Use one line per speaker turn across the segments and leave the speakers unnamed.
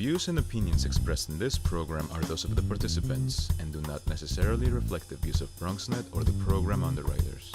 views and opinions expressed in this program are those of the participants and do not necessarily reflect the views of BronxNet or the program underwriters.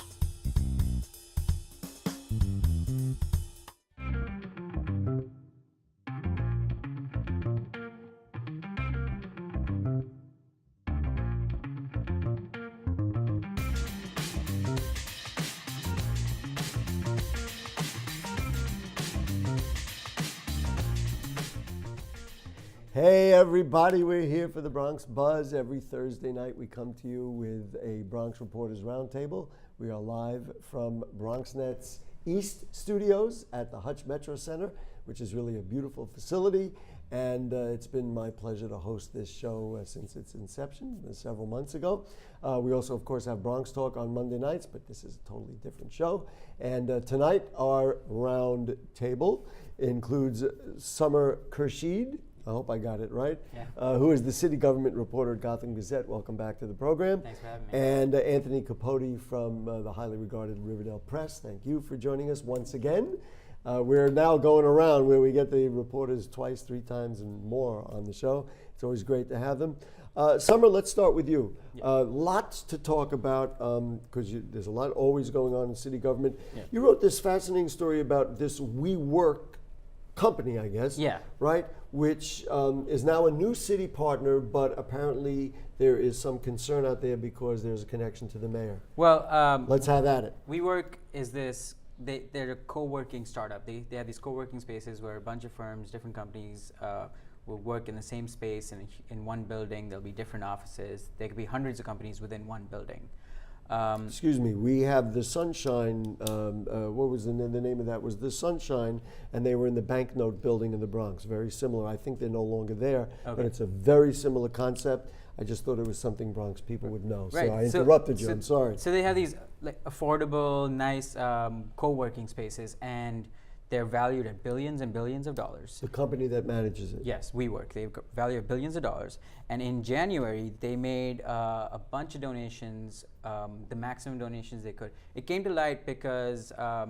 Hey everybody, we're here for the Bronx Buzz. Every Thursday night we come to you with a Bronx Reporters Roundtable. We are live from BronxNet's East Studios at the Hutch Metro Center, which is really a beautiful facility. And it's been my pleasure to host this show since its inception several months ago. We also, of course, have Bronx Talk on Monday nights, but this is a totally different show. And tonight our round table includes Summer Khurshid. I hope I got it right.
Yeah.
Who is the city government reporter at Gotham Gazette. Welcome back to the program.
Thanks for having me.
And Anthony Capote from the highly regarded Riverdale Press. Thank you for joining us once again. We're now going around where we get the reporters twice, three times, and more on the show. It's always great to have them. Summer, let's start with you.
Yeah.
Lots to talk about because there's a lot always going on in city government.
Yeah.
You wrote this fascinating story about this WeWork company, I guess.
Yeah.
Right? Which is now a new city partner, but apparently there is some concern out there because there's a connection to the mayor.
Well,
Let's have at it.
WeWork is this, they're a co-working startup. They have these co-working spaces where a bunch of firms, different companies will work in the same space in one building. There'll be different offices. There could be hundreds of companies within one building.
Excuse me, we have the Sunshine, what was the name of that? Was the Sunshine, and they were in the Banknote building in the Bronx. Very similar. I think they're no longer there, but
Okay.
it's a very similar concept. I just thought it was something Bronx people would know.
Right.
So I interrupted you,
so-
I'm sorry.
So they have these like affordable, nice co-working spaces, and they're valued at billions and billions of dollars.
The company that manages it.
Yes, WeWork. They value billions of dollars. And in January, they made a bunch of donations, the maximum donations they could. It came to light because Mayor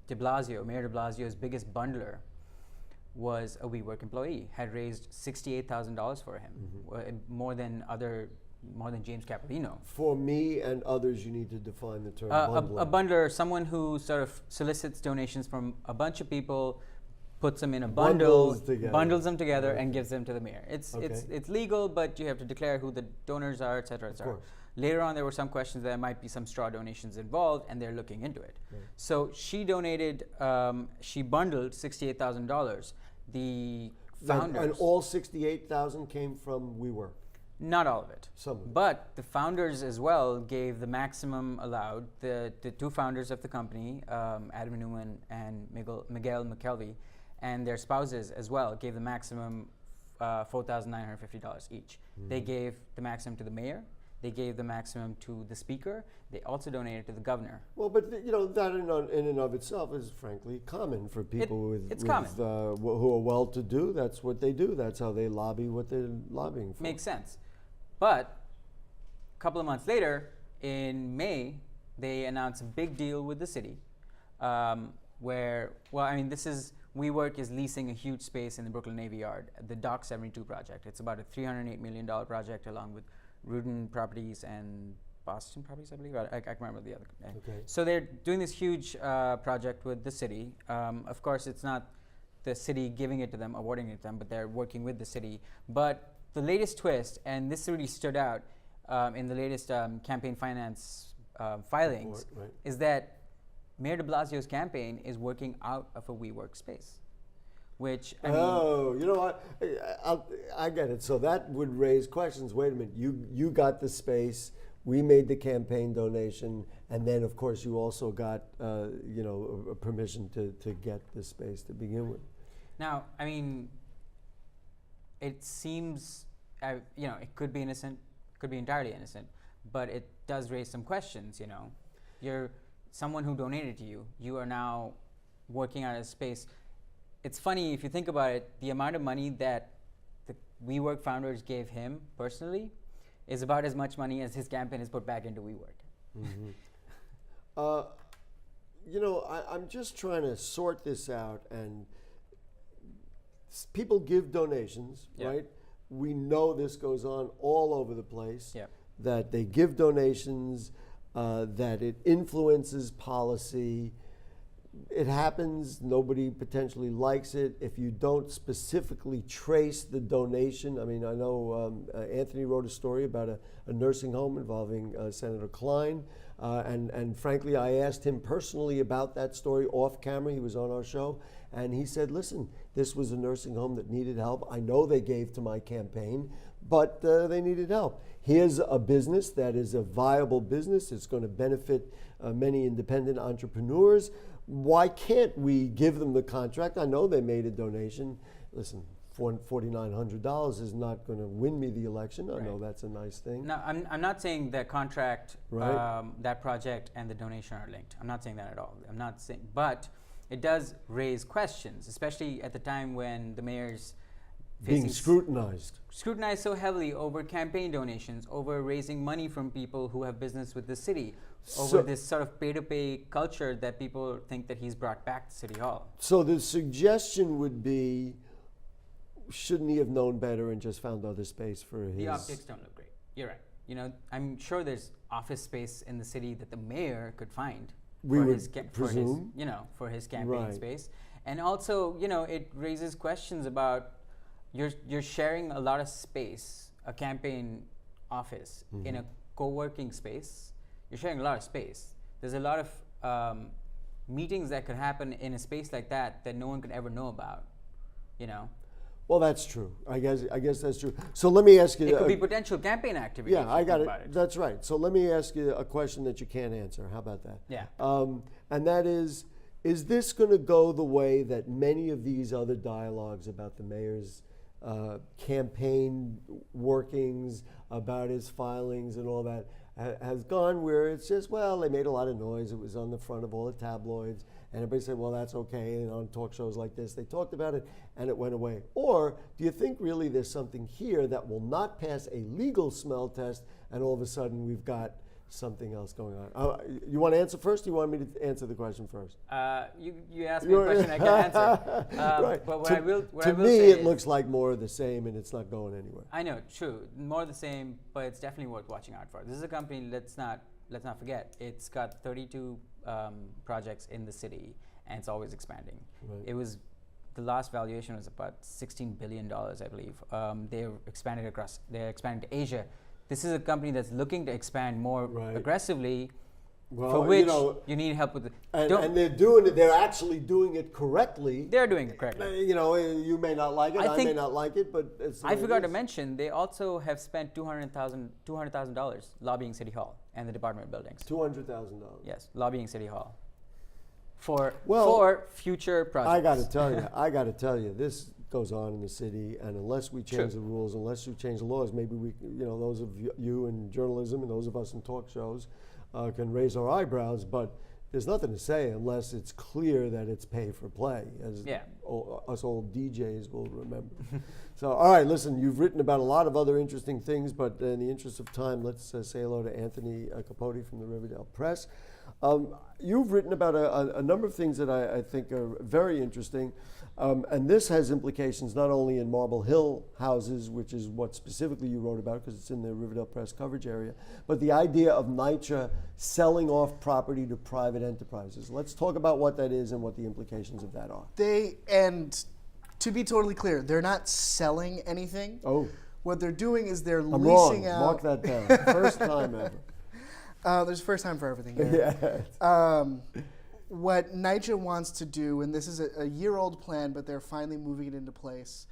de Blasio's biggest bundler was a WeWork employee, had raised $68,000 for him, more than James Capellino.
For me and others, you need to define the term bundler.
A bundler, someone who sort of solicits donations from a bunch of people, puts them in a bundle, bundles them together, and gives them to the mayor. It's legal, but you have to declare who the donors are, et cetera, et cetera. Later on, there were some questions that there might be some straw donations involved, and they're looking into it.
Right.
So she donated, she bundled $68,000. The founders,
And all 68,000 came from WeWork.
not all of it.
Some of it.
But the founders as well gave the maximum allowed. The two founders of the company, Adam Newman and Miguel McKelvey, and their spouses as well gave the maximum $4,950 each. They gave the maximum to the mayor. They gave the maximum to the speaker. They also donated to the governor.
Well, but that in and of itself is frankly common for people who are well-to-do. That's what they do. That's how they lobby what they're lobbying for.
Makes sense. But a couple of months later, in May, they announced a big deal with the city WeWork is leasing a huge space in the Brooklyn Navy Yard, the Dock 72 project. It's about a $308 million project along with Rudin Properties and Boston Properties, I believe. I can't remember the other name.
Okay.
So they're doing this huge project with the city. Of course, it's not the city giving it to them, awarding it to them, but they're working with the city. But the latest twist, and this really stood out in the latest campaign finance filings,
Right.
is that Mayor de Blasio's campaign is working out of a WeWork space, which I mean,
you know what? I get it. So that would raise questions. Wait a minute. You got the space. We made the campaign donation, and then of course you also got a permission to get the space to begin with.
now, I mean, it seems, it could be innocent, could be entirely innocent, but it does raise some questions. You're someone who donated to you. You are now working out of space. It's funny if you think about it. The amount of money that the WeWork founders gave him personally is about as much money as his campaign has put back into WeWork.
I'm just trying to sort this out and people give donations,
Yeah.
right? We know this goes on all over the place.
Yeah.
That they give donations, that it influences policy. It happens, nobody potentially likes it. If you don't specifically trace the donation, I mean, I know Anthony wrote a story about a nursing home involving Senator Klein. And frankly, I asked him personally about that story off camera. He was on our show. And he said, listen, this was a nursing home that needed help. I know they gave to my campaign, but they needed help. Here's a business that is a viable business. It's going to benefit many independent entrepreneurs. Why can't we give them the contract? I know they made a donation. Listen, $4,900 is not going to win me the election. I know that's a nice thing.
No, I'm not saying that contract,
Right.
that project and the donation are linked. I'm not saying that at all. I'm not saying, but it does raise questions, especially at the time when the mayor's
Being scrutinized.
scrutinized so heavily over campaign donations, over raising money from people who have business with the city, over this sort of pay-to-pay culture that people think that he's brought back to City Hall.
So the suggestion would be, shouldn't he have known better and just found other space for his...
The optics don't look great. You're right. You know, I'm sure there's office space in the city that the mayor could find
We
for
would
his
presume.
for his campaign
Right.
space. And also, you know, it raises questions about you're sharing a lot of space, a campaign office in a co-working space. You're sharing a lot of space. There's a lot of meetings that could happen in a space like that that no one could ever know about, you know.
Well, that's true. I guess that's true. So let me ask you...
It could be potential campaign activity.
Yeah, I got it.
About it.
That's right. So let me ask you a question that you can't answer. How about that?
Yeah.
And that is this going to go the way that many of these other dialogues about the mayor's campaign workings, about his filings and all that, has gone, where it's just, well, they made a lot of noise. It was on the front of all the tabloids. And everybody said, well, that's okay. And on talk shows like this, they talked about it and it went away. Or do you think really there's something here that will not pass a legal smell test and all of a sudden we've got something else going on? You want to answer first? Or you want me to answer the question first?
You asked me a question I can answer.
Right.
But what
to
I will
me,
say
it
is,
looks like more of the same and it's not going anywhere.
I know, true, more the same, but it's definitely worth watching out for. This is a company. Let's not forget. It's got 32 projects in the city, and it's always expanding.
Right.
It was the last valuation was about $16 billion, I believe. They're expanding to Asia. This is a company that's looking to expand more aggressively,
Well,
for which
you know,
you need help with.
and they're doing it. They're actually doing it correctly.
They're doing it correctly.
You know, you may not like it. I may
think-
not like it, but it's the
I
way it
forgot to
is.
mention they also have spent $200,000 lobbying City Hall and the Department of Buildings.
$200,000.
Yes, lobbying City Hall for
Well,
future projects.
I got to tell you, this goes on in the city, and unless we change
True.
the rules, unless we change the laws, maybe we, you know, those of you in journalism and those of us in talk shows can raise our eyebrows, but there's nothing to say unless it's clear that it's pay for play, as us old DJs will remember. So, all right, listen, you've written about a lot of other interesting things, but in the interest of time, let's say hello to Anthony Capote from the Riverdale Press. You've written about a number of things that I think are very interesting, and this has implications not only in Marble Hill houses, which is what specifically you wrote about because it's in the Riverdale Press coverage area, but the idea of NYCHA selling off property to private enterprises. Let's talk about what that is and what the implications of that are.
And to be totally clear, they're not selling anything.
Oh,
What they're doing is they're
I'm
leasing
wrong.
out.
Mark that down. First time ever.
There's a first time for everything here.
Yeah.
What NYCHA wants to do, and this is a year-old plan, but they're finally moving it into place,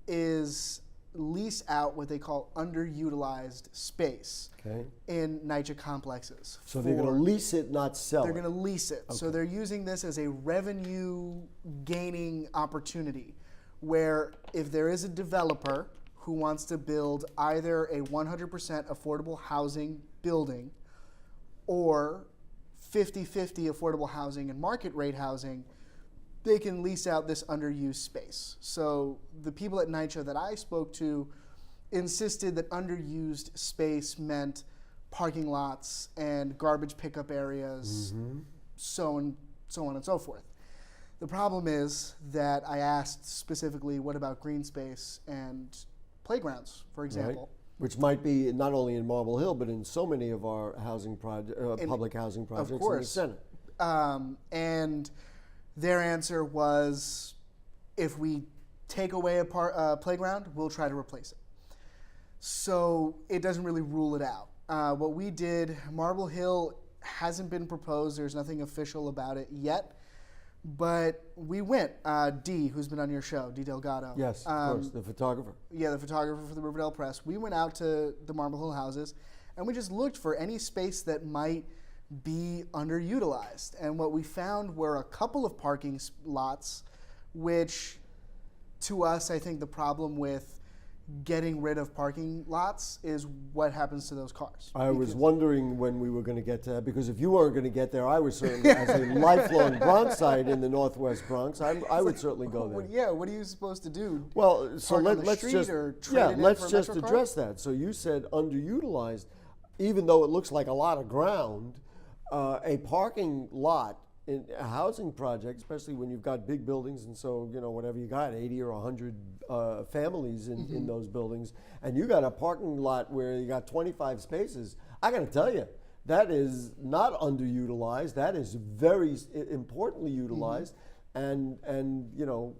is lease out what they call underutilized space
Okay.
in NYCHA complexes.
So they're going to lease it, not sell
They're
it.
going to lease it. So they're using this as a revenue gaining opportunity where if there is a developer who wants to build either a 100% affordable housing building or 50-50 affordable housing and market rate housing, they can lease out this underused space. So the people at NYCHA that I spoke to insisted that underused space meant parking lots and garbage pickup areas, so on and so forth. The problem is that I asked specifically, what about green space and playgrounds, for example?
Which might be not only in Marble Hill, but in so many of our housing public housing projects in the center.
And their answer was, if we take away a playground, we'll try to replace it. So it doesn't really rule it out. What we did, Marble Hill hasn't been proposed. There's nothing official about it yet. But we went, Dee, who's been on your show, Dee Delgado.
Yes, of course, the photographer.
Yeah, the photographer for the Riverdale Press. We went out to the Marble Hill houses, and we just looked for any space that might be underutilized. And what we found were a couple of parking lots, which to us, I think the problem with getting rid of parking lots is what happens to those cars.
I was wondering when we were going to get to that, because if you weren't going to get there, I was certainly, as a lifelong Bronxite in the Northwest Bronx, I would certainly go there.
Yeah, what are you supposed to do?
Well, so let's
just
just address that. So you said underutilized, even though it looks like a lot of ground, a parking lot in a housing project, especially when you've got big buildings, and so, you know, whatever you got, 80 or 100 families in those buildings, and you got a parking lot where you got 25 spaces, I got to tell you, that is not underutilized. That is very importantly utilized, and you know,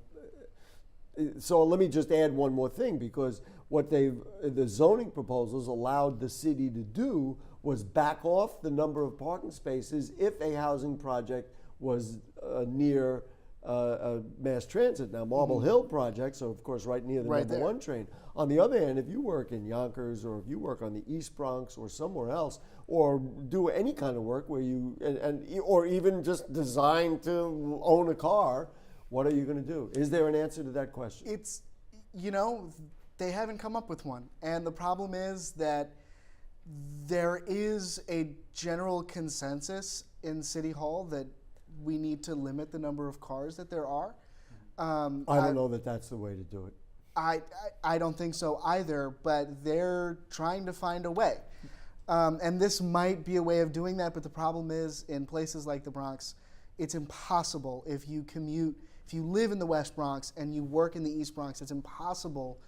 so let me just add one more thing, because what the zoning proposals allowed the city to do was back off the number of parking spaces if a housing project was near mass transit. Now, Marble Hill project, so of course right near the number one train. On the other hand, if you work in Yonkers, or if you work on the East Bronx or somewhere else, or do any kind of work where you, or even just design to own a car, what are you going to do? Is there an answer to that question?
It's, you know, they haven't come up with one. And the problem is that there is a general consensus in City Hall that we need to limit the number of cars that there are.
I don't know that that's the way to do it.
I don't think so either, but they're trying to find a way. And this might be a way of doing that, but the problem is, in places like the Bronx, it's impossible. If you commute, if you live in the West Bronx and you work in the East Bronx, it's impossible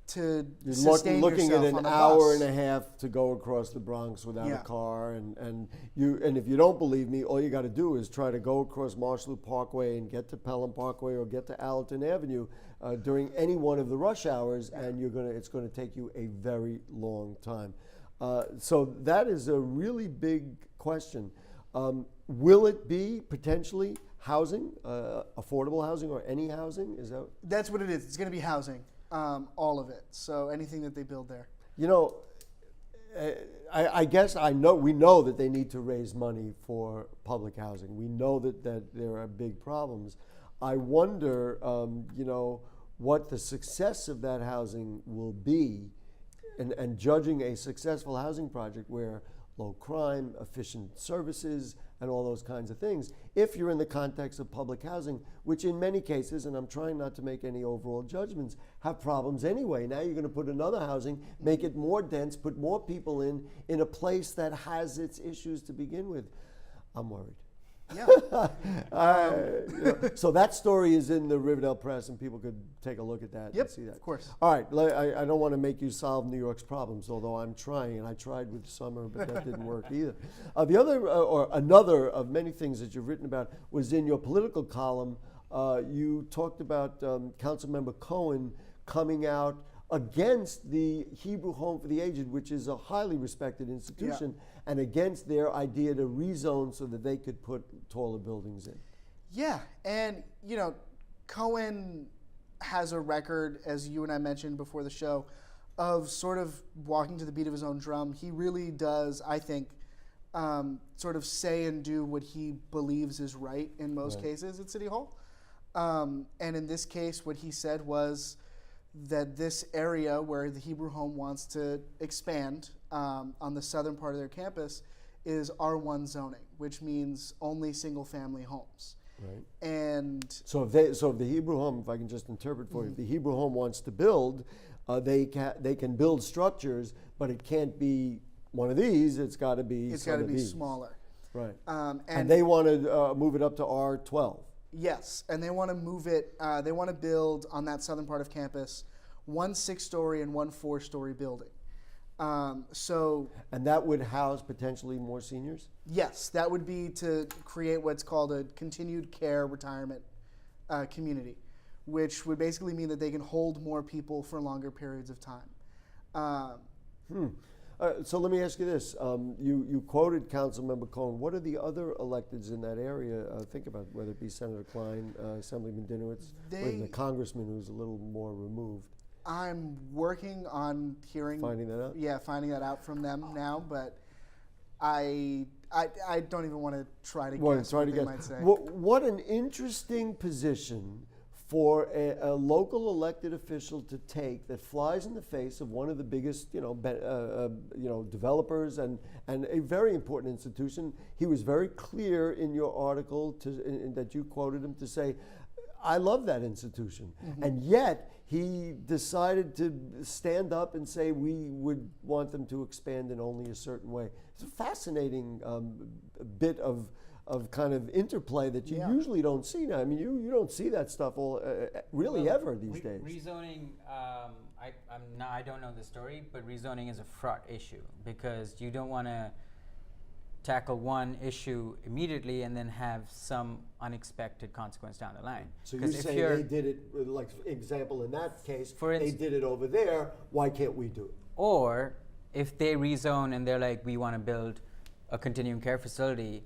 to sustain
looking
yourself
at an
on a
hour
bus.
and a half to go across the Bronx without a car, and if you don't believe me, all you got to do is try to go across Marsh Loop Parkway and get to Pelham Parkway or get to Allerton Avenue during any one of the rush hours, and it's going to take you a very long time. So that is a really big question. Will it be potentially housing, affordable housing, or any housing?
That's what it is. It's going to be housing. All of it. So anything that they build there.
You know, I guess we know that they need to raise money for public housing. We know that there are big problems. I wonder, you know, what the success of that housing will be, and judging a successful housing project where low crime, efficient services, and all those kinds of things, if you're in the context of public housing, which in many cases, and I'm trying not to make any overall judgments, have problems anyway. Now you're going to put another housing, make it more dense, put more people in a place that has its issues to begin with. I'm worried.
Yeah.
So that story is in the Riverdale Press, and people could take a look at that and see that.
Of course.
All right, I don't want to make you solve New York's problems, although I'm trying, and I tried with summer, but that didn't work either. The other, or another of many things that you've written about was in your political column. You talked about Councilmember Cohen coming out against the Hebrew Home for the Aged, which is a highly respected institution, and against their idea to rezone so that they could put taller buildings in.
Yeah, and you know, Cohen has a record, as you and I mentioned before the show, of sort of walking to the beat of his own drum. He really does, I think, sort of say and do what he believes is right in most cases at City Hall. And in this case, what he said was that this area where the Hebrew Home wants to expand on the southern part of their campus is R1 zoning, which means only single-family homes.
Right.
And
so if the Hebrew Home, if I can just interpret for you, if the Hebrew Home wants to build, they can build structures, but it can't be one of these. It's got to be.
It's got to be smaller.
Right. And they want to move it up to R12.
Yes, and they want to move it. They want to build on that southern part of campus 1 6-story and 1 4-story building.
And that would house potentially more seniors?
Yes, that would be to create what's called a continued care retirement community, which would basically mean that they can hold more people for longer periods of time.
So let me ask you this. You quoted Councilmember Cohen. What are the other electeds in that area? Think about whether it be Senator Klein, Assemblyman Dinowitz, or the congressman who's a little more removed.
I'm working on
Finding that out?
Yeah, finding that out from them now, but I don't even want to try to guess what they might say.
What an interesting position for a local elected official to take that flies in the face of one of the biggest, developers and a very important institution. He was very clear in your article that you quoted him to say, I love that institution. Mm-hmm. And yet he decided to stand up and say we would want them to expand in only a certain way. It's a fascinating bit of kind of interplay that you usually don't see now. I mean, you don't see that stuff ever these days.
Rezoning, I don't know the story, but rezoning is a fraught issue because you don't want to tackle one issue immediately and then have some unexpected consequence down the line.
So you say they did it, like example in that case, they did it over there, why can't we do it?
Or if they rezone and they're like, we want to build a continuum care facility,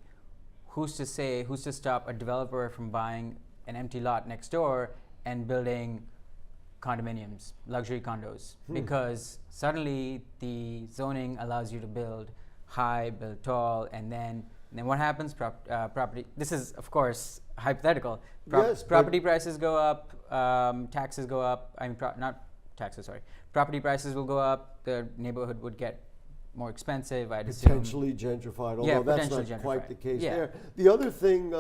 who's to stop a developer from buying an empty lot next door and building condominiums, luxury condos? Because suddenly the zoning allows you to build high, build tall, and then what happens? Property. This is, of course, hypothetical. Property prices go up, taxes go up. Not taxes. Sorry. Property prices will go up. The neighborhood would get more expensive. I'd assume.
Potentially gentrified, although that's not quite the case there. The other thing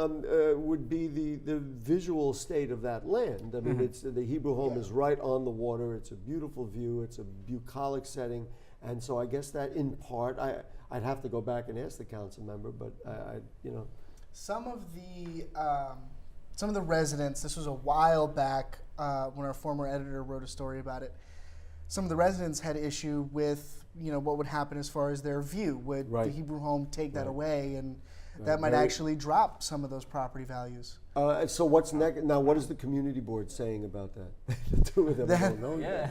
would be the visual state of that land. I mean, it's the Hebrew home is right on the water. It's a beautiful view. It's a bucolic setting. And so I guess that in part, I'd have to go back and ask the council member, but
Some of the residents, this was a while back when our former editor wrote a story about it, some of the residents had issue with, what would happen as far as their view. Would the Hebrew home take that away? And that might actually drop some of those property values.
So what's next? Now, what is the community board saying about that? The two of them don't know yet.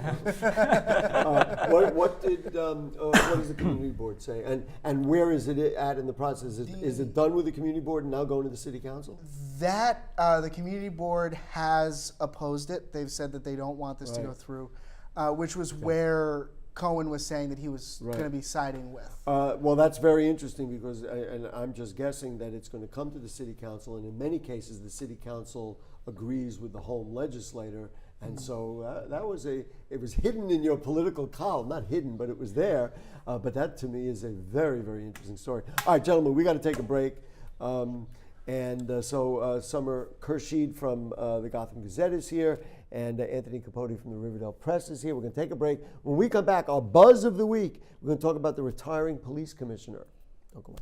What does the community board say? And where is it at in the process? Is it done with the community board and now going to the city council?
That the community board has opposed it. They've said that they don't want this to go through, which was where Cohen was saying that he was going to be siding with.
Well, that's very interesting because, and I'm just guessing that it's going to come to the city council, and in many cases the city council agrees with the home legislator, and so it was hidden in your political column, not hidden, but it was there. But that to me is a very, very interesting story. All right, gentlemen, we got to take a break. So Summer Kershid from the Gotham Gazette is here, and Anthony Capote from the Riverdale Press is here. We're going to take a break. When we come back, our buzz of the week, we're going to talk about the retiring police commissioner. Don't go away.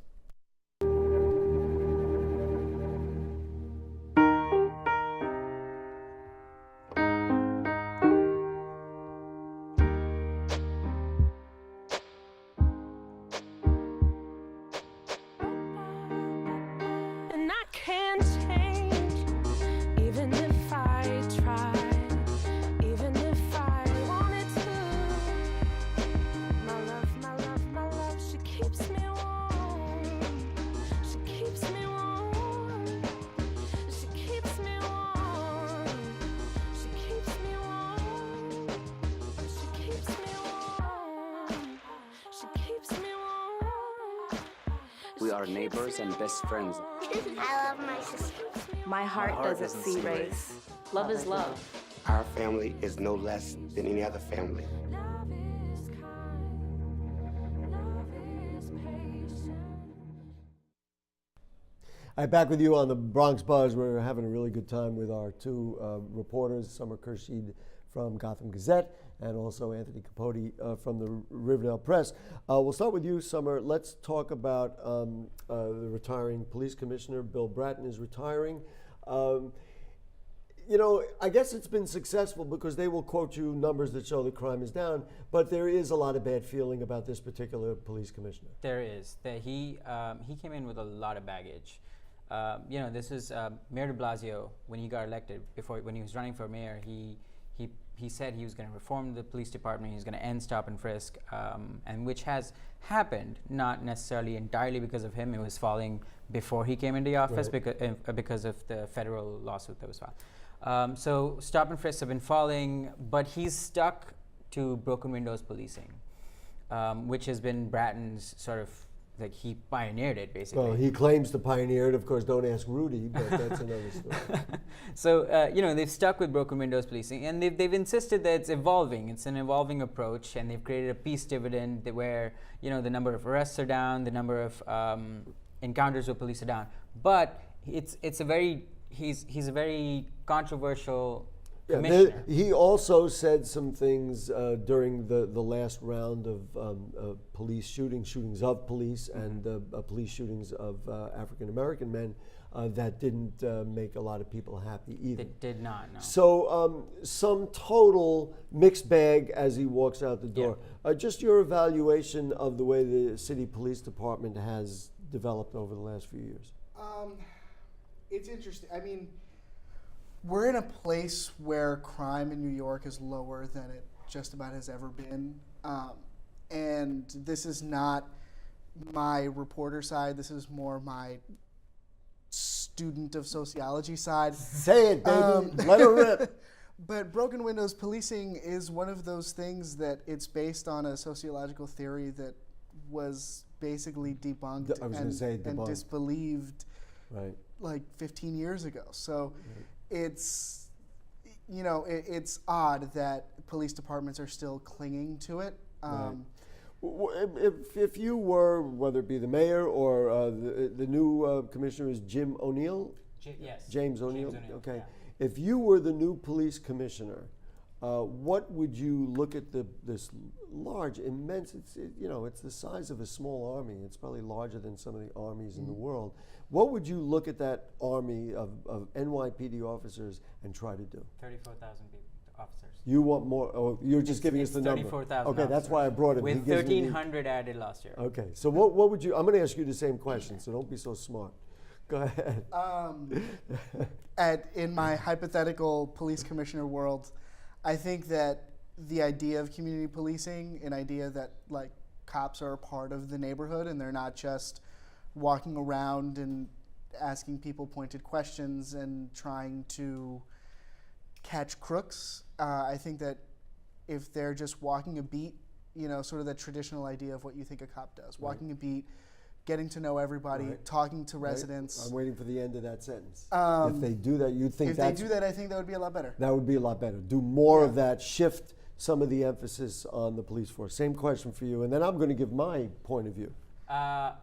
We are neighbors and best friends.
I love my sister.
My heart doesn't see race. Love is love.
Our family is no less than any other family.
All right, back with you on the Bronx Buzz. We're having a really good time with our two reporters, Summer Kershid from Gotham Gazette and also Anthony Capote from the Riverdale Press. We'll start with you, Summer. Let's talk about the retiring police commissioner. Bill Bratton is retiring. you know, I guess it's been successful because they will quote you numbers that show that crime is down, but there is a lot of bad feeling about this particular police commissioner.
There is. He came in with a lot of baggage. You know, this is Mayor de Blasio, when he got elected, when he was running for mayor, he said he was going to reform the police department, he was going to end stop and frisk, and which has happened, not necessarily entirely because of him. It was falling before he came into the office,
Right.
because of the federal lawsuit that was filed. So stop and frisks have been falling, but he's stuck to broken windows policing, which has been Bratton's sort of, like, he pioneered it basically.
Well, he claims to pioneer it. Of course, don't ask Rudy, but that's another story.
So, you know, they've stuck with broken windows policing, and they've insisted that it's evolving. It's an evolving approach, and they've created a peace dividend where, you know, the number of arrests are down, the number of encounters with police are down. But he's a very controversial commissioner.
He also said some things during the last round of police shootings of police, and police shootings of African American men that didn't make a lot of people happy either.
It did not, no.
So some total mixed bag as he walks out the door. Just your evaluation of the way the city police department has developed over the last few years.
It's interesting. I mean, we're in a place where crime in New York is lower than it just about has ever been. And this is not my reporter side. This is more my student of sociology side.
Say it, baby. Let her rip.
But broken windows policing is one of those things that it's based on a sociological theory that was basically debunked and disbelieved
Right.
like 15 years ago. So it's, you know, it's odd that police departments are still clinging to it.
If you were, whether it be the mayor or the new commissioner is Jim O'Neill?
Yes.
James O'Neill?
James O'Neill,
Okay.
yeah.
If you were the new police commissioner, what would you look at this large, immense, it's the size of a small army. It's probably larger than some of the armies in the world. What would you look at that army of NYPD officers and try to do?
34,000 officers.
You want more? Oh, you're just giving us the number.
34,000
Okay, that's why I brought it.
With
He gives me
1,300 added last year.
Okay, so what would you? I'm going to ask you the same question, so don't be so smart. Go ahead.
In my hypothetical police commissioner world, I think that the idea of community policing, an idea that like cops are a part of the neighborhood and they're not just walking around and asking people pointed questions and trying to catch crooks. I think that if they're just walking a beat, you know, sort of the traditional idea of what you think a cop does, walking a beat, getting to know everybody, talking to residents.
I'm waiting for the end of that sentence. If they do that, you think
if they do that, I think that would be a lot better.
That would be a lot better. Do more of that. Shift some of the emphasis on the police force. Same question for you, and then I'm going to give my point of view.
I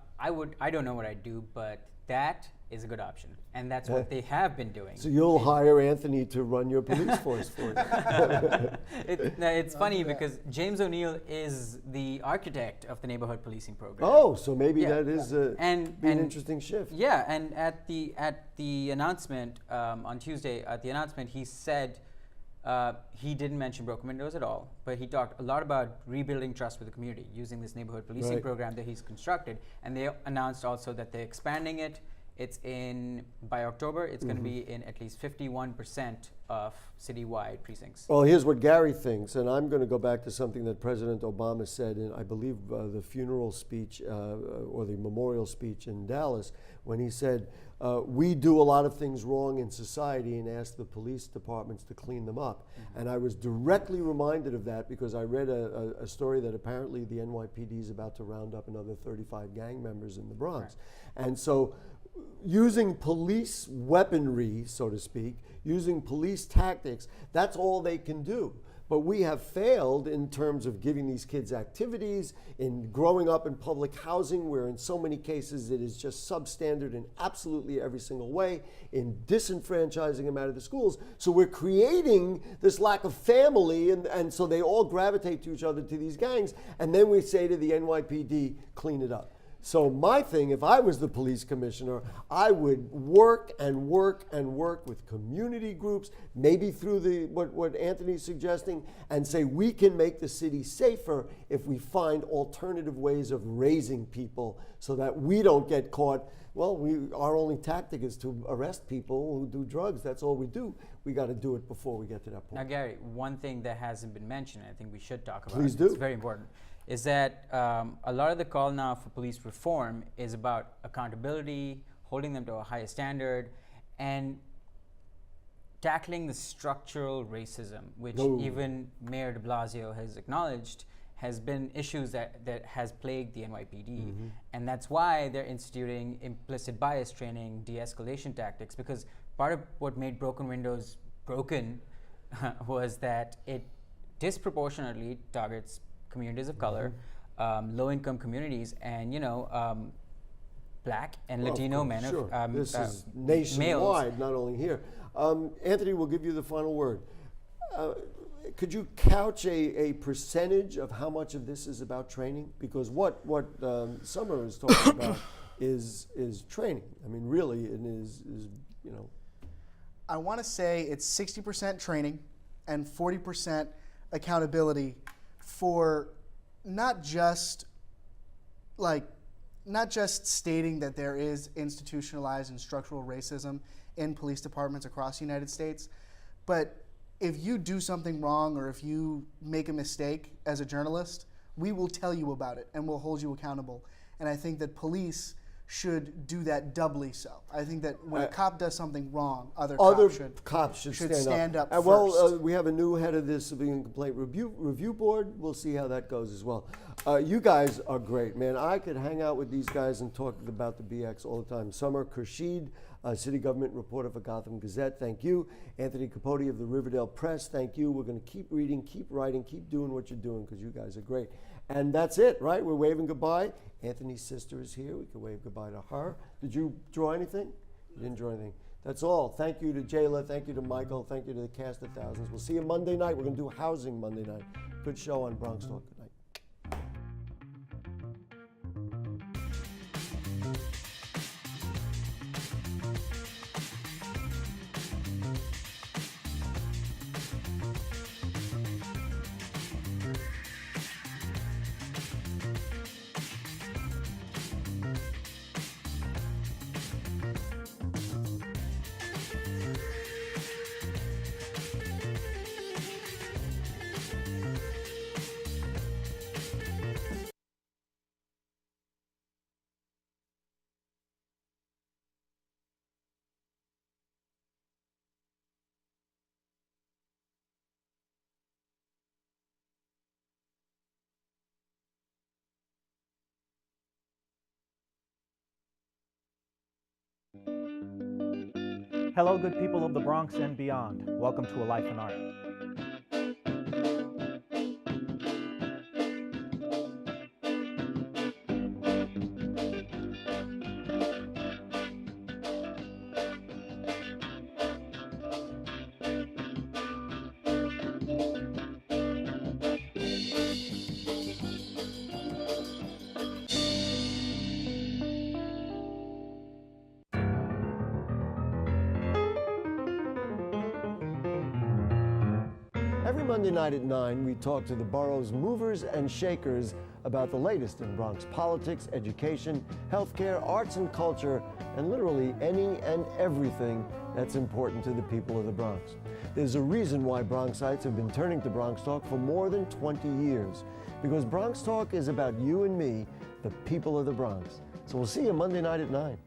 don't know what I'd do, but that is a good option, and that's what they have been doing.
So you'll hire Anthony to run your police force for you.
It's funny because James O'Neill is the architect of the neighborhood policing program.
Oh, so maybe that is an interesting shift.
Yeah, and at the announcement on Tuesday, he said he didn't mention broken windows at all, but he talked a lot about rebuilding trust with the community using this neighborhood policing program that he's constructed, and they announced also that they're expanding it. It's by October, it's going to be in at least 51% of citywide precincts.
Well, here's what Gary thinks, and I'm going to go back to something that President Obama said in, I believe, the funeral speech or the memorial speech in Dallas, when he said, we do a lot of things wrong in society and ask the police departments to clean them up. And I was directly reminded of that because I read a story that apparently the NYPD is about to round up another 35 gang members in the Bronx. And so using police weaponry, so to speak, using police tactics, that's all they can do. But we have failed in terms of giving these kids activities, in growing up in public housing, where in so many cases it is just substandard in absolutely every single way, in disenfranchising them out of the schools. So we're creating this lack of family, and so they all gravitate to each other, to these gangs, and then we say to the NYPD, clean it up. So my thing, if I was the police commissioner, I would work and work and work with community groups, maybe through what Anthony's suggesting, and say we can make the city safer if we find alternative ways of raising people so that we don't get caught. Well, our only tactic is to arrest people who do drugs. That's all we do. We got to do it before we get to that point.
Now, Gary, one thing that hasn't been mentioned, I think we should talk about.
Please do.
It's very important. Is that a lot of the call now for police reform is about accountability, holding them to a higher standard, and tackling the structural racism, which even Mayor de Blasio has acknowledged has been issues that has plagued the NYPD. And that's why they're instituting implicit bias training, de-escalation tactics, because part of what made broken windows broken was that it disproportionately targets communities of color, low-income communities, and Black and Latino men of
this is nationwide, not only here. Anthony, we'll give you the final word. Could you couch a percentage of how much of this is about training? Because what Summer is talking about is training. I mean, really, it is
I want to say it's 60% training and 40% accountability for not just stating that there is institutionalized and structural racism in police departments across the United States, but if you do something wrong or if you make a mistake as a journalist, we will tell you about it and we'll hold you accountable. And I think that police should do that doubly so. I think that when a cop does something wrong, other cops should stand up first.
Well, we have a new head of the Civilian Complaint Review Board. We'll see how that goes as well. You guys are great, man. I could hang out with these guys and talk about the BX all the time. Summer Khurshid, city government reporter for Gotham Gazette, thank you. Anthony Capote of the Riverdale Press, thank you. We're going to keep reading, keep writing, keep doing what you're doing because you guys are great. And that's it, right? We're waving goodbye. Anthony's sister is here. We can wave goodbye to her. Did you draw anything? You didn't draw anything. That's all. Thank you to Jayla. Thank you to Michael. Thank you to the cast of Thousands. We'll see you Monday night. We're going to do housing Monday night. Good show on Bronx Talk. Good night.
Hello, good people of the Bronx and beyond. Welcome to A Life in Art.
Every Monday night at 9, we talk to the borough's movers and shakers about the latest in Bronx politics, education, healthcare, arts and culture, and literally any and everything that's important to the people of the Bronx. There's a reason why Bronxites have been turning to Bronx Talk for more than 20 years, because Bronx Talk is about you and me, the people of the Bronx. So we'll see you Monday night at 9.